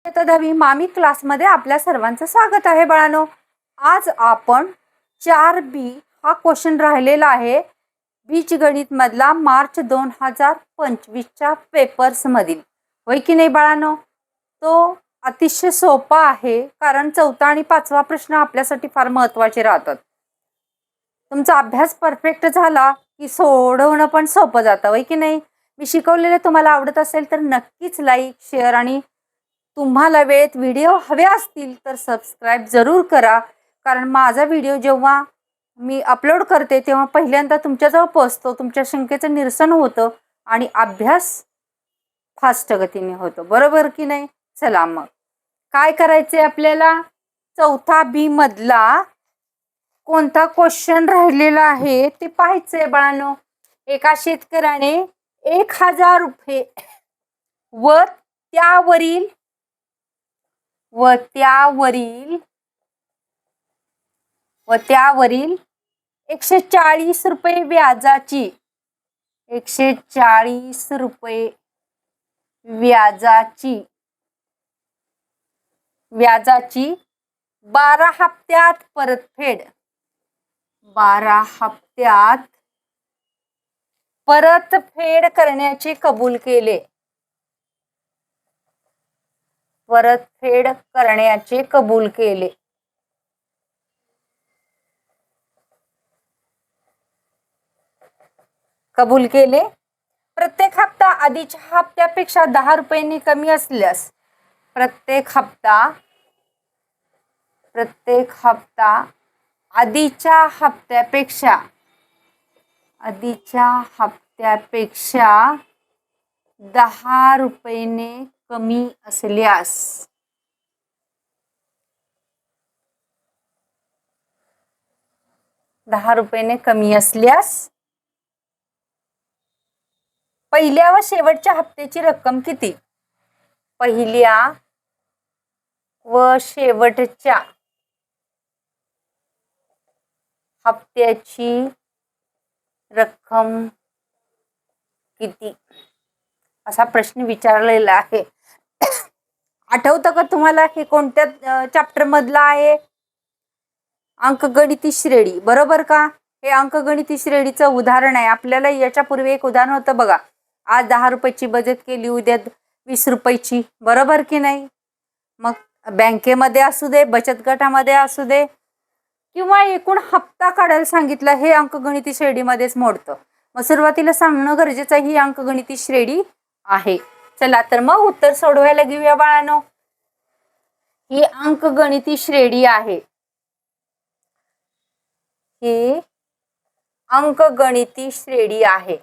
इयत्ता 10वी मामी क्लासमध्ये आपल्या सर्वांचं स्वागत आहे बाळांनो. आज आपण 4B हा क्वेश्चन राहिलेला आहे बीजगणित मधला मार्च 2025 च्या पेपर्स मधील. होय की नाही बाळांनो? तो अतिशय सोपा आहे कारण चौथा आणि पाचवा प्रश्न आपल्यासाठी फार महत्त्वाचे राहतात. तुमचा अभ्यास परफेक्ट झाला की सोडवणं पण सोपं जातं. होय की नाही? मी शिकवलेले तुम्हाला आवडत असेल तर नक्कीच लाईक शेअर आणि तुम्हाला वेळेत व्हिडिओ हवे असतील तर सबस्क्राइब जरूर करा. कारण माझा व्हिडिओ जेव्हा मी अपलोड करते तेव्हा पहिल्यांदा तुमच्याजवळ पोहोचतो, तुमच्या शंकेचं निरसन होतं आणि अभ्यास फास्ट गतीने होतो. बरोबर की नाही? चला मग काय करायचे आपल्याला? चौथा बी मधला कोणता क्वेश्चन राहिलेला आहे ते पाहायचंय बाळांनो. एका शेतकऱ्याने 1000 रुपये व त्यावरील 140 रुपये व्याजाची 140 रुपये व्याजाची 12 हप्त्यात परतफेड 12 हप्त्यात परतफेड करण्याचे कबूल केले. परतफेड करण्याचे कबूल केले. कबूल केले. प्रत्येक हप्ता आधीच्या हप्त्यापेक्षा 10 रुपयांनी कमी असल्यास प्रत्येक हप्ता आधीच्या हप्त्यापेक्षा 10 रुपये कमी असल्यास 10 रुपये कमी असल्यास पहिल्या व शेवटच्या हप्त्याची रक्कम किती? पहिल्या व शेवटच्या हप्त्याची रक्कम किती असा प्रश्न विचारलेला आहे. आठवतं का तुम्हाला हे कोणत्या चॅप्टर मधला आहे? अंकगणिती श्रेणी. बरोबर का? हे अंकगणिती श्रेणीचं उदाहरण आहे. आपल्याला याच्यापूर्वी एक उदाहरण होतं बघा. आज 10 रुपयाची बचत केली, उद्या 20 रुपयाची. बरोबर की नाही? मग बँकेमध्ये असू दे, बचत गटामध्ये असू दे किंवा एकूण हप्ता काढायला सांगितलं, हे अंकगणिती श्रेणीमध्येच मोडतं. मग सुरुवातीला सांगणं गरजेचं ही अंकगणिती श्रेणी आहे. चला तर मग उत्तर सोडवायला घेऊया बाळांनो. ही अंकगणिती श्रेणी आहे. ही अंकगणिती श्रेणी आहे.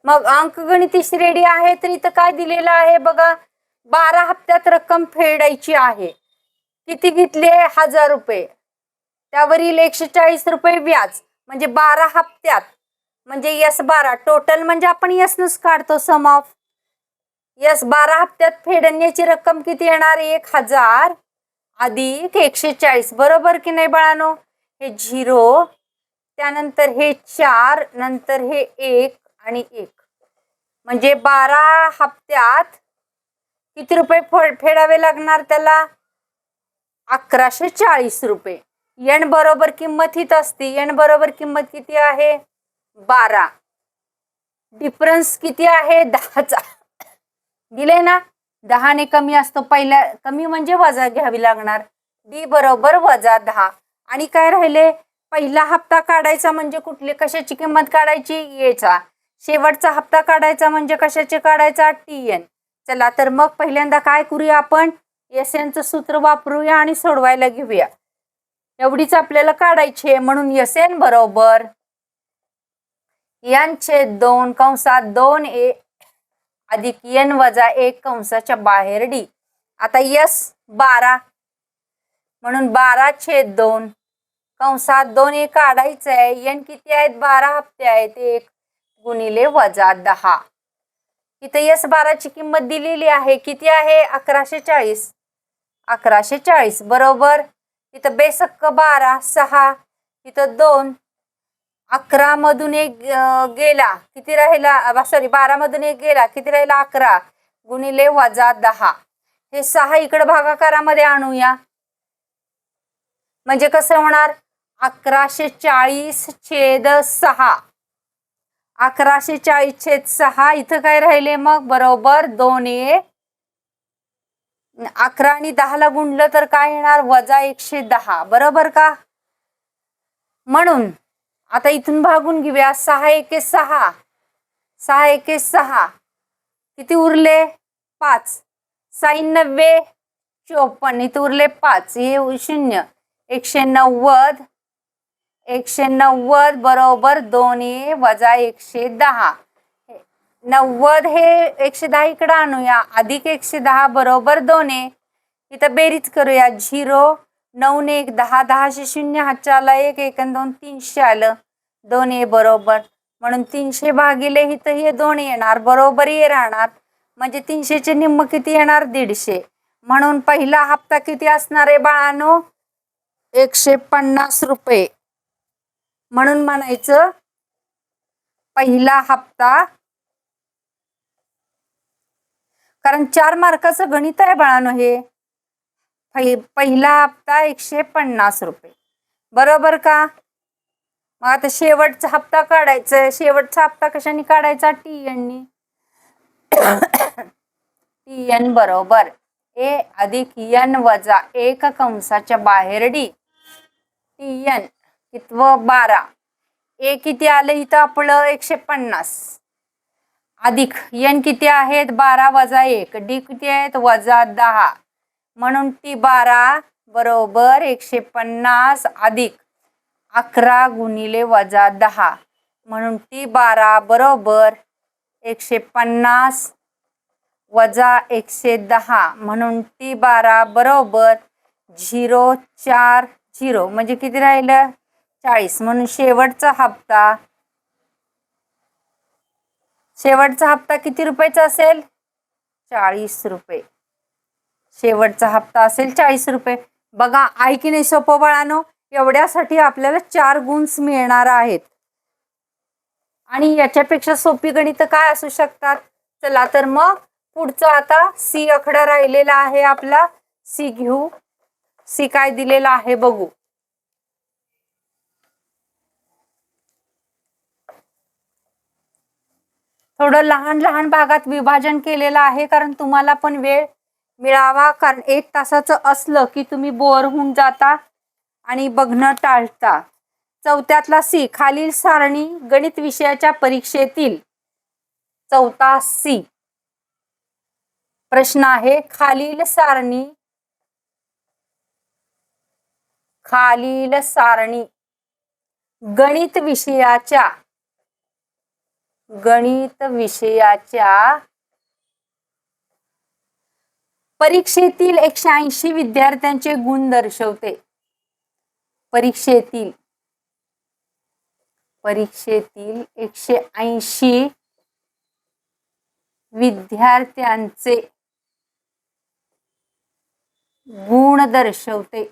मग अंकगणिती श्रेणी आहे तर इथं काय दिलेलं आहे बघा. 12 हप्त्यात रक्कम फेडायची आहे. किती घेतले? 1000 रुपये. त्यावरील 140 रुपये व्याज म्हणजे 12 हप्त्यात म्हणजे S12 टोटल म्हणजे आपण यसनच काढतो सम ऑफ. S12 हप्त्यात फेडण्याची रक्कम किती येणार? 1000 अधिक 140. बरोबर की नाही बाळांनो? हे 0 त्यानंतर हे 4 नंतर हे 1 आणि 1 म्हणजे 12 हप्त्यात किती रुपये फेडावे लागणार त्याला? 1140 रुपये. n बरोबर किंमत हीच असते. n बरोबर किंमत किती आहे? 12. डिफरन्स किती आहे? 10चा. दिले ना? 10 ने कमी असतो. पहिला कमी म्हणजे वजा घ्यावी लागणार. d बरोबर -10. आणि काय राहिले? पहिला हप्ता काढायचा म्हणजे कुठली कशाची किंमत काढायची? याचा. शेवटचा हप्ता काढायचा म्हणजे कशाचे काढायचा? tn. चला तर मग पहिल्यांदा काय करूया आपण? SN चं सूत्र वापरूया आणि सोडवायला घेऊया. एवढीच आपल्याला काढायची आहे म्हणून SN बरोबर n/2 कंसात 2a अधिक n वजा 1 कंसाच्या बाहेर d. आता S12 म्हणून 12/2 कंसात 2a काढायचं आहे. n किती आहेत? 12 हप्ते आहेत. 1 गुणिले वजा 10. इथे S12 ची किंमत दिलेली आहे. किती आहे? 1140. 1140 बरोबर. इथं बेसक्क 12 6 इथं 2 11 मधून एक गेला किती राहिला, सॉरी 12 मधून एक गेला किती राहिला 11 गुणिले वजा 10. हे 6 इकडे भागाकारामध्ये आणूया. म्हणजे कसं होणार 1140/6. 1140/6 इथं काय राहिले मग बरोबर 2a. 11 आणि 10 ला गुणलं तर काय येणार वजा 110 बरोबर का. म्हणून आता इथून भागून घेऊया. 6 एके 6, 6 एके 6 किती उरले 5. 6 90 54 इथे उरले 5. हे 0 190 190 बरोबर 2a वजा 110. 90 हे 110 इकडे आणूया अधिक 110 बरोबर 2a. इथं बेरीज करूया 0 9 ने 1 10 10 से 0 हातच्या आला 1 1 2 300 आलं 2a बरोबर. म्हणून 300 भागिले इथं हे 2 येणार बरोबर हे राहणार. म्हणजे 300 चे निम्म किती येणार 150. म्हणून पहिला हप्ता किती असणार आहे बाळांनो 150 रुपये. म्हणून म्हणायचं पहिला हप्ता, कारण 4 मार्काचं गणित आहे बाळांनो हे. पहिला हप्ता 150 रुपये बरोबर का. मग आता शेवटचा हप्ता काढायचा. शेवटचा हप्ता कशाने काढायचा TN नी. TN बरोबर A अधिक N वजा 1 कंसाच्या बाहेर D. TN कितवं 12. A किती आलं इथं आपलं 150 अधिक N किती आहेत 12 वजा 1 D किती आहेत वजा 10. म्हणून T12 बरोबर 150 अधिक 11 गुणिले वजा 10. म्हणून T12 बरोबर 150 वजा 110. म्हणून T12 बरोबर 040 म्हणजे किती राहिलं 40. म्हणून शेवटचा हप्ता किती रुपयाचा असेल 40 रुपये. शेवटचा हप्ता असेल 40 रुपये. बघा आहे की नाही सोपं बाळांनो. एवढ्यासाठी आपल्याला 4 गुणस मिळणार आहेत. आणि याच्यापेक्षा सोपी गणित काय असू शकतात. चला तर मग पुढचं आता C आकडा राहिलेला आहे आपला. C घेऊ. C काय दिलेला आहे बघू. थोडं लहान लहान भागात विभाजन केलेलं आहे कारण तुम्हाला पण वेळ मिळावा. कारण 1 तासाचं असलं की तुम्ही बोर होऊन जाता आणि बघणं टाळता. चौथ्यातला C खालील सारणी गणित विषयाच्या परीक्षेतील चौथा C प्रश्न आहे. खालील सारणी गणित विषयाच्या परीक्षेतील 180 विद्यार्थ्यांचे गुण दर्शवते. परीक्षेतील 180 विद्यार्थ्यांचे गुण दर्शवते.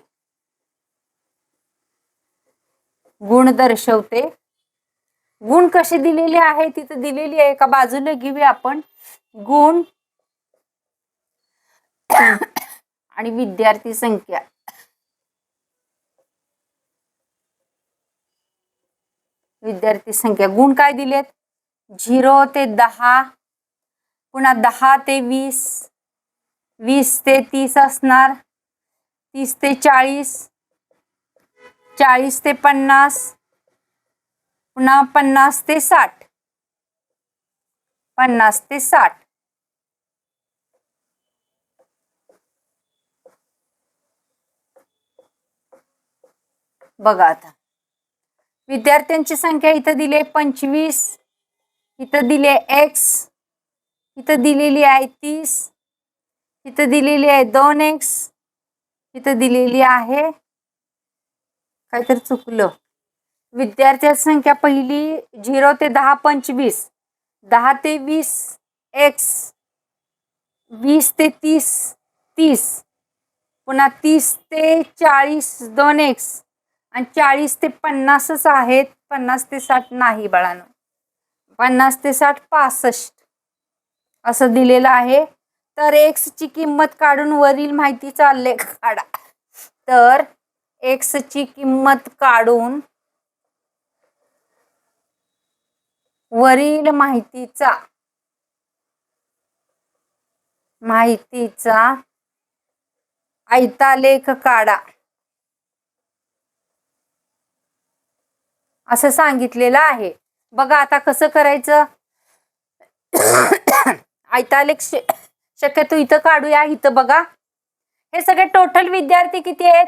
गुण कसे दिलेले आहे तिथे दिलेली आहे. एका बाजूला घेऊया आपण गुण आणि विद्यार्थी संख्या. गुण काय दिलेत 0 ते 10, पुन्हा 10 ते 20, 20 ते 30 असणार, 30 ते 40, 40 ते 50, पुन्हा 50 ते 60, 50 ते 60. बघा आता विद्यार्थ्यांची संख्या इथं दिली 25, इथं दिले x, इथं दिलेली आहे 30, इथं दिलेली आहे 2x, इथं दिलेली आहे काहीतरी चुकलं. विद्यार्थ्यांची संख्या पहिली 0 ते 10 25, 10 ते 20 x, 20 ते 30 30, पुन्हा 30 ते 40 2x आणि 40 ते 50च आहेत. 50 ते 60 नाही बाळांनो, 50 ते 60 65 असं दिलेलं आहे. तर x ची किंमत काढून वरील माहितीचा आलेख काढा. तर x ची किंमत काढून वरील माहितीचा आयतालेख काढा असं सांगितलेलं आहे. बघा आता कसं करायचं. आयतालेख शक्यतो इथं काढूया. इथं बघा हे सगळे टोटल विद्यार्थी किती आहेत,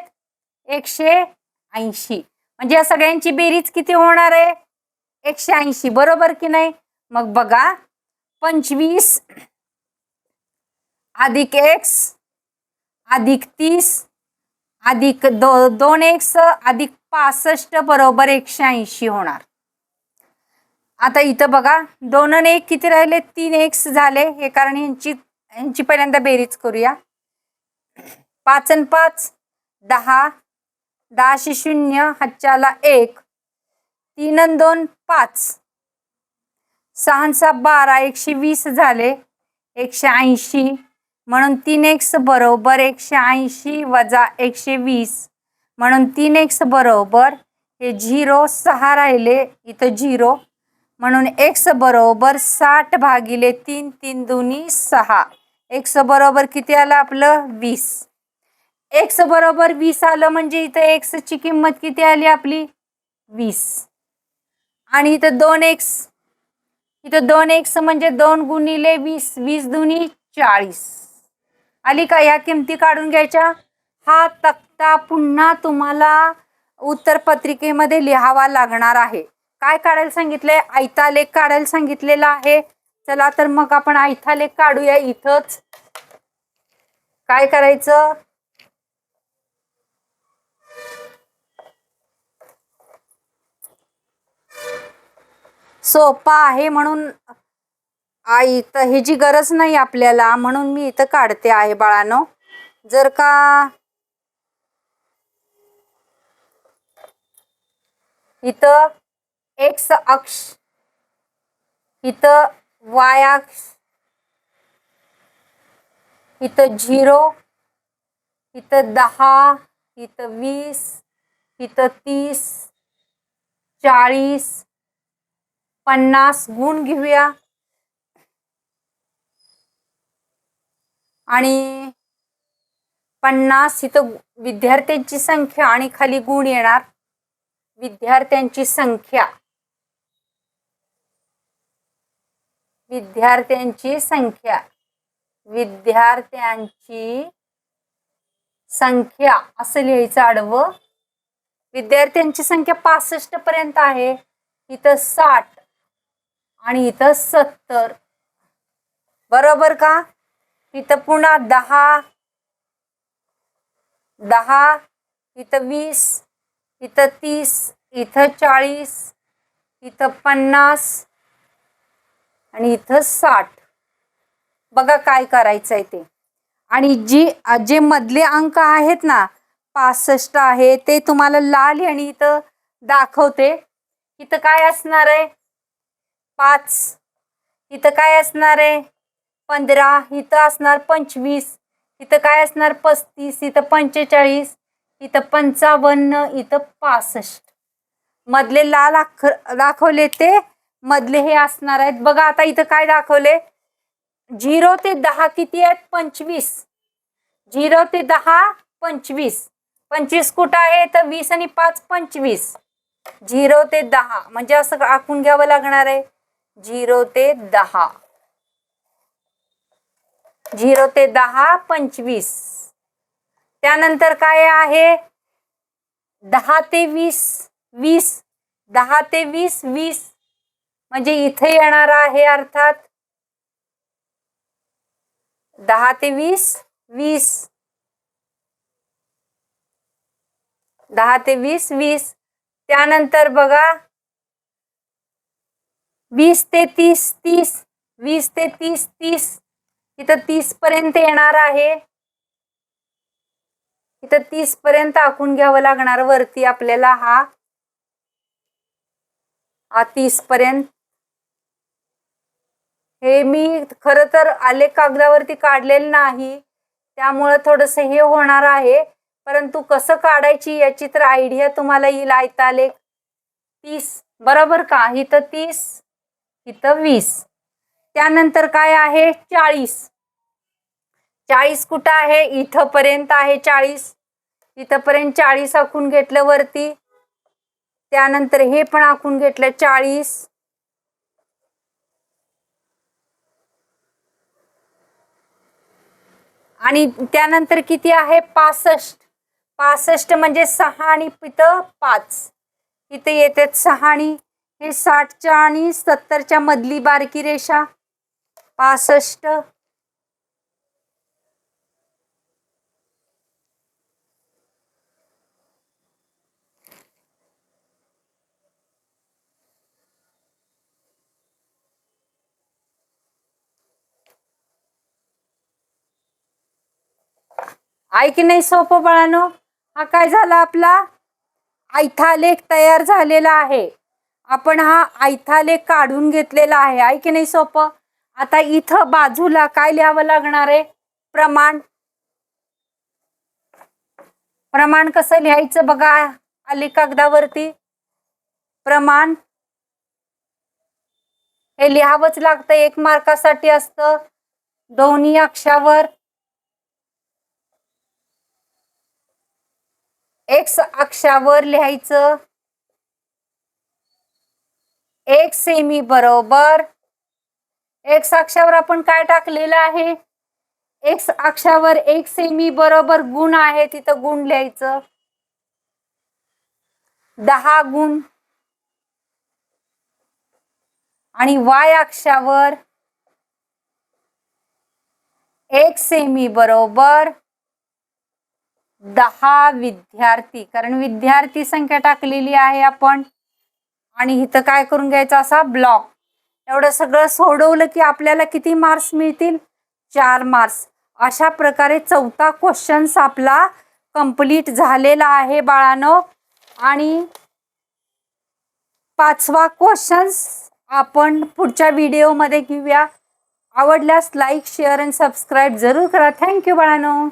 180. म्हणजे या सगळ्यांची बेरीज किती होणार आहे, 180. बरोबर की नाही. मग बघा 25 अधिक x अधिक 30 अधिक 2x अधिक 65 बरोबर 180 होणार. आता इथं बघा 2 आणि 1 किती राहिले, 3x झाले. हे कारण यांची पहिल्यांदा बेरीज करूया. 5 आणि 5 10, 10 शी 0 हातच्याला 1, 3 आणि 2 5, 6 आणि 6 12, 120 झाले, 180. म्हणून 3x बरोबर 180 वजा 120 म्हणून 3x बरोबर हे 0 6 राहिले इथं 0 म्हणून x बरोबर 60 भागिले 3, 3 दुनी 6. x बरोबर किती आलं आपलं 20. x बरोबर 20 आलं म्हणजे इथं x ची किंमत किती आली आपली 20. आणि इथं 2x, इथं 2x म्हणजे 2 गुणिले 20, 20 दुनी 40 आली का. या किमती काढून घ्यायच्या. हा तक्ता पुन्हा तुम्हाला उत्तरपत्रिकेमध्ये लिहावा लागणार आहे. काय काढायला सांगितलंय, आयतालेख काढायला सांगितलेला आहे. चला तर मग आपण आयतालेख काढूया. इथंच काय करायचं, सोपा आहे म्हणून इथं ह्याची गरज नाही आपल्याला, म्हणून मी इथं काढते आहे बाळांनो. जर का इथं x अक्ष, इथं y अक्ष, इथं 0, इथं 10, इथं 20, इथं 30, 40, 50 गुण घेऊया आणि 50 इथं विद्यार्थ्यांची संख्या आणि खाली गुण येणार. विद्यार्थ्यांची संख्या, विद्यार्थ्यांची संख्या असं लिहायचं आडवं. विद्यार्थ्यांची संख्या 65 पर्यंत आहे. इथं 60 आणि इथं 70 बरोबर का. इथं पुन्हा 10, 10, इथं 20, इथं 30, इथं 40, इथं 50 आणि इथं 60. बघा काय करायचंय ते. आणि जे मधले अंक आहेत ना 65 आहे ते तुम्हाला लाल आणि इथं दाखवते. इथं काय असणार आहे 5, इथं काय असणार आहे 15, इथं असणार 25, इथं काय असणार 35, इथं 45, इथं 55, इथं 65. मधले लाल अक्षर दाखवले ते मधले हे असणार आहेत. बघा आता इथं काय दाखवले 0 ते 10 किती आहेत 25. 0 ते 10 25. 25 कुठं आहे तर 20 आणि 5 25. 0 ते 10 म्हणजे असं आखून घ्यावं लागणार आहे 0 ते 10. 0 ते 10 25. त्यानंतर काय आहे 10 ते 20 20. 10 ते 20 20 म्हणजे इथे येणार आहे अर्थात 10 ते 20 20. 10 ते 20 20. त्यानंतर बघा 20 ते 30 30. 20 ते 30 30. इथं 30 पर्यंत येणार आहे. इथं 30 पर्यंत आखून घ्यावं लागणार वरती आपल्याला हा 30 पर्यंत. हे मी खरं तर आलेख कागदावरती काढलेलं नाही, त्यामुळे थोडंसं हे होणार आहे, परंतु कसं काढायची याची तर आयडिया तुम्हाला येईल. आयतालेख 30 बरोबर का, इथं 30 इथं 20. त्यानंतर काय आहे 40. 40 कुठं आहे, इथं पर्यंत आहे 40, इथंपर्यंत 40 आखून घेतलं वरती. त्यानंतर हे पण आखून घेतलं 40. आणि त्यानंतर किती आहे 65. 65 म्हणजे 6 आणि इथं 5, इथे येते 6 आणि हे 60च्या आणि 70च्या मधली बारकी रेषा 65. आहे की नाही सोपं बाळांनो. हा काय झाला आपला आयतालेख तयार झालेला आहे. आपण हा आयतालेख काढून घेतलेला आहे. आहे की नाही सोपं. आता इथं बाजूला काय लिहावं लागणार आहे, प्रमाण. प्रमाण कसं लिहायचं बघा आलेख कागदावरती. प्रमाण हे लिहावंच लागतं, 1 मार्कासाठी असतं. दोन्ही अक्षावर एक्स अक्षावर लिहायचं 1 सेमी बरोबर. एक्स अक्षावर आपण काय टाकलेलं आहे, एक्स अक्षावर 1 सेमी बरोबर गुण आहे, तिथं गुण लिहायचं 10 गुण. आणि वाय अक्षावर 1 सेमी बरोबर 10 विद्यार्थी, कारण विद्यार्थी संख्या टाकलेली आहे आपण. आणि इथं काय करून घ्यायचं असा ब्लॉक. एवढं सगळं सोडवलं की आपल्याला किती मार्क्स मिळतील, 4 मार्क्स. अशा प्रकारे 4था क्वेश्चन्स आपला कंप्लीट झालेला आहे बाळांनो. आणि 5वा क्वेश्चन्स आपण पुढच्या व्हिडिओमध्ये घेऊया. आवडल्यास लाईक शेअर आणि सबस्क्राईब जरूर करा. थँक्यू बाळांनो.